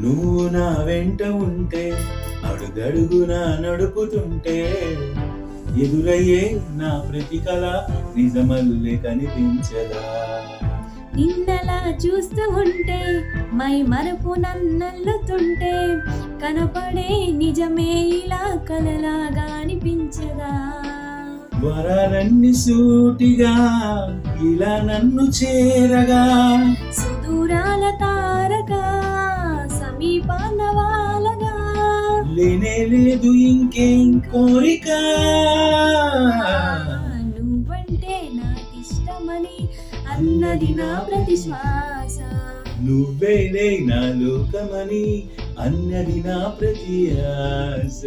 నువ్వు నా వెంట ఉంటే, అడుగడుగునా నడుపుతుంటే, ఎదురయ్యే నా ప్రతి కల నిజమల్లే కనిపించదా. నిన్నలా చూస్తూ ఉంటే, మై మరపు నన్నల్లుతుంటే, కనపడే నిజమే ఇలా కలలాగా అనిపించదా. వరాలన్నీ సూటిగా ఇలా నన్ను చేరగా, సుదూరాల తారగా సమీపాన వాలగా, లేనే లేదు ఇంకేం కోరిక. నువ్వంటే నాకిష్టమని అన్నది నా ప్రతి శ్వాస. నువ్వేనే నా లోకమని అన్నది నా ప్రతి ఆశ.